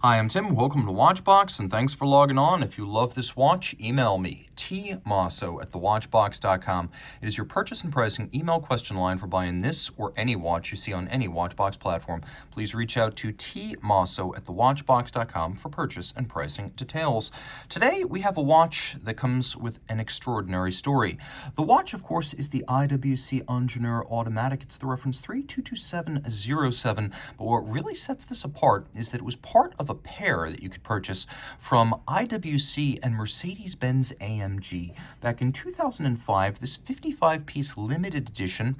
Hi, I'm Tim. Welcome to Watchbox, and thanks for logging on. If you love this watch, email me, tmosso@thewatchbox.com. It is your purchase and pricing email question line for buying this or any watch you see on any Watchbox platform. Please reach out to tmosso@thewatchbox.com for purchase and pricing details. Today, we have a watch that comes with an extraordinary story. The watch, of course, is the IWC Ingenieur Automatic. It's the reference 3227-07, but what really sets this apart is that it was part of a pair that you could purchase from IWC and Mercedes-Benz AMG. Back in 2005, this 55-piece limited edition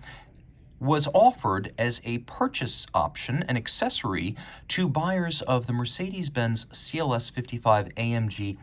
was offered as a purchase option, an accessory to buyers of the Mercedes-Benz CLS55 AMG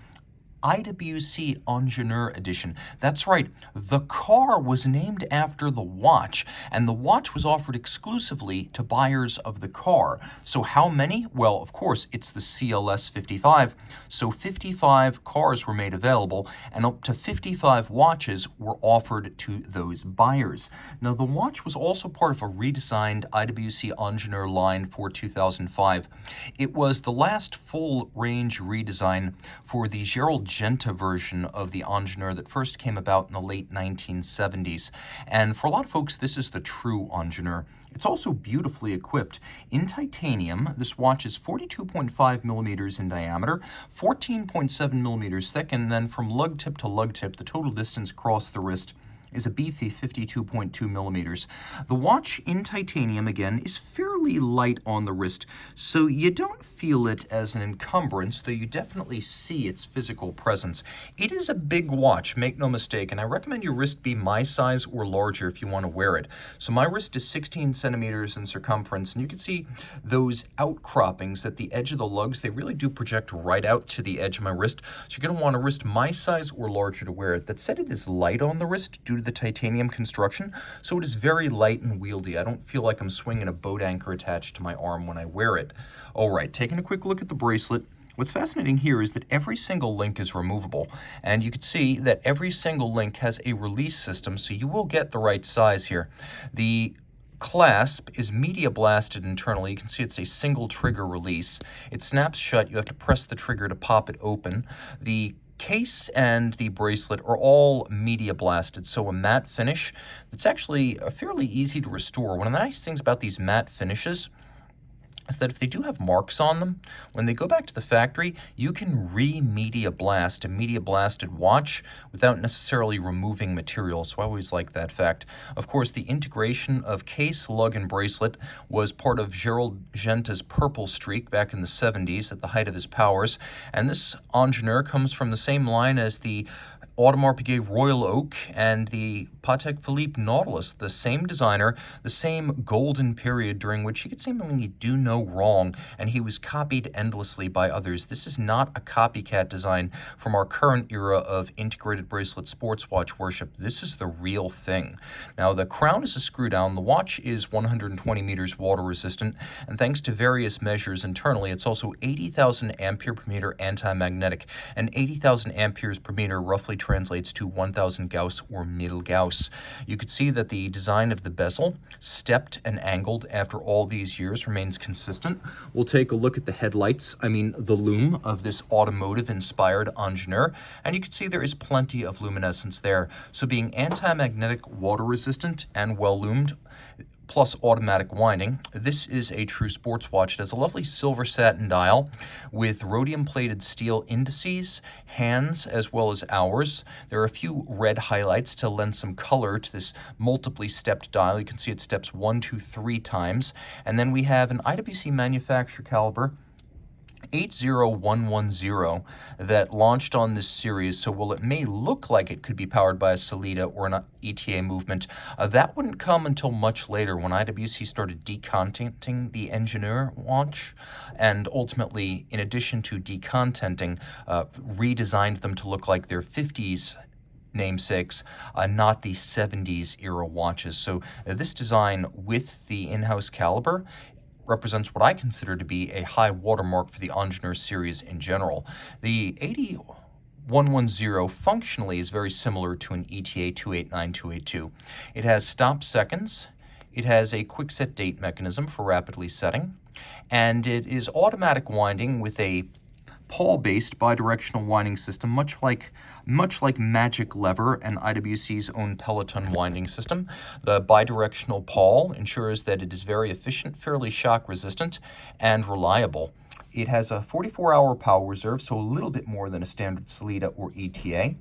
IWC Ingenieur Edition. That's right, the car was named after the watch, and the watch was offered exclusively to buyers of the car. So how many? Well, of course, it's the CLS55, so 55 cars were made available, and up to 55 watches were offered to those buyers. Now, the watch was also part of a redesigned IWC Ingenieur line for 2005. It was the last full-range redesign for the Gerald Genta version of the Ingenieur that first came about in the late 1970s. And for a lot of folks, this is the true Ingenieur. It's also beautifully equipped. In titanium, this watch is 42.5 millimeters in diameter, 14.7 millimeters thick, and then from lug tip to lug tip, the total distance across the wrist is a beefy 52.2 millimeters. The watch in titanium, again, is fairly light on the wrist, so you don't feel it as an encumbrance, though you definitely see its physical presence. It is a big watch, make no mistake, and I recommend your wrist be my size or larger if you want to wear it. So my wrist is 16 centimeters in circumference, and you can see those outcroppings at the edge of the lugs. They really do project right out to the edge of my wrist, so you're going to want a wrist my size or larger to wear it. That said, it is light on the wrist due to the titanium construction, so it is very light and wieldy. I don't feel like I'm swinging a boat anchor attached to my arm when I wear it. All right, taking a quick look at the bracelet. What's fascinating here is that every single link is removable, and you can see that every single link has a release system, so you will get the right size here. The clasp is media blasted internally. You can see it's a single trigger release. It snaps shut. You have to press the trigger to pop it open. The case and the bracelet are all media blasted, so a matte finish that's actually fairly easy to restore. One of the nice things about these matte finishes is that if they do have marks on them, when they go back to the factory, you can re-media blast a media blasted watch without necessarily removing material, so I always like that fact. Of course, the integration of case, lug, and bracelet was part of Gerald Genta's purple streak back in the 70s at the height of his powers, and this Ingenieur comes from the same line as the Audemars Piguet Royal Oak and the Patek Philippe Nautilus, the same designer, the same golden period during which he could seemingly do no wrong, and he was copied endlessly by others. This is not a copycat design from our current era of integrated bracelet sports watch worship. This is the real thing. Now, the crown is a screw down. The watch is 120 meters water resistant, and thanks to various measures internally, it's also 80,000 ampere per meter anti-magnetic, and 80,000 amperes per meter roughly translates to 1,000 Gauss or mil Gauss. You could see that the design of the bezel, stepped and angled after all these years, remains consistent. We'll take a look at the headlights, the lume of this automotive-inspired Ingenieur, and you can see there is plenty of luminescence there. So being anti-magnetic, water-resistant, and well-lumed, plus automatic winding, this is a true sports watch. It has a lovely silver satin dial with rhodium-plated steel indices, hands, as well as hours. There are a few red highlights to lend some color to this multiply stepped dial. You can see it steps 1, 2, 3 times. And then we have an IWC manufacturer caliber 80110 that launched on this series, so while it may look like it could be powered by a Salida or an ETA movement, that wouldn't come until much later when IWC started decontenting the Ingenieur watch, and ultimately, in addition to decontenting, redesigned them to look like their 50s namesakes, not the 70s era watches. So this design with the in-house caliber represents what I consider to be a high watermark for the Ingenieur series in general. The 80110 functionally is very similar to an ETA 289282. It has stop seconds. It has a quick set date mechanism for rapidly setting. And it is automatic winding with a pawl-based bidirectional winding system, much like Magic Lever and IWC's own Peloton winding system. The bidirectional pawl ensures that it is very efficient, fairly shock resistant, and reliable. It has a 44-hour power reserve, so a little bit more than a standard Salida or ETA.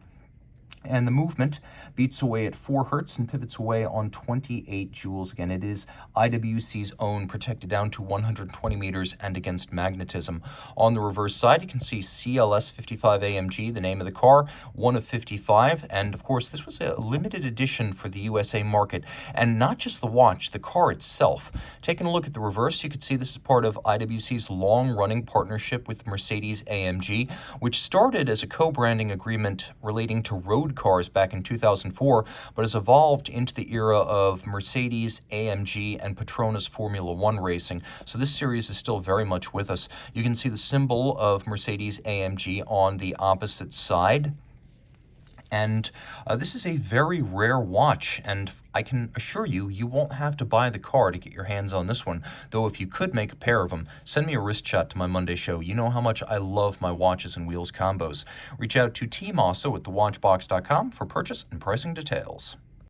And the movement beats away at 4 Hertz and pivots away on 28 joules. Again, it is IWC's own, protected down to 120 meters and against magnetism. On the reverse side, you can see CLS55 AMG, the name of the car, one of 55. And of course, this was a limited edition for the USA market. And not just the watch, the car itself. Taking a look at the reverse, you can see this is part of IWC's long-running partnership with Mercedes AMG, which started as a co-branding agreement relating to road cars back in 2004, but has evolved into the era of Mercedes, AMG, and Petronas Formula One racing. So this series is still very much with us. You can see the symbol of Mercedes AMG on the opposite side. And this is a very rare watch, and I can assure you, you won't have to buy the car to get your hands on this one. Though if you could make a pair of them, send me a wrist shot to my Monday show. You know how much I love my watches and wheels combos. Reach out to Team Mosso at thewatchbox.com for purchase and pricing details.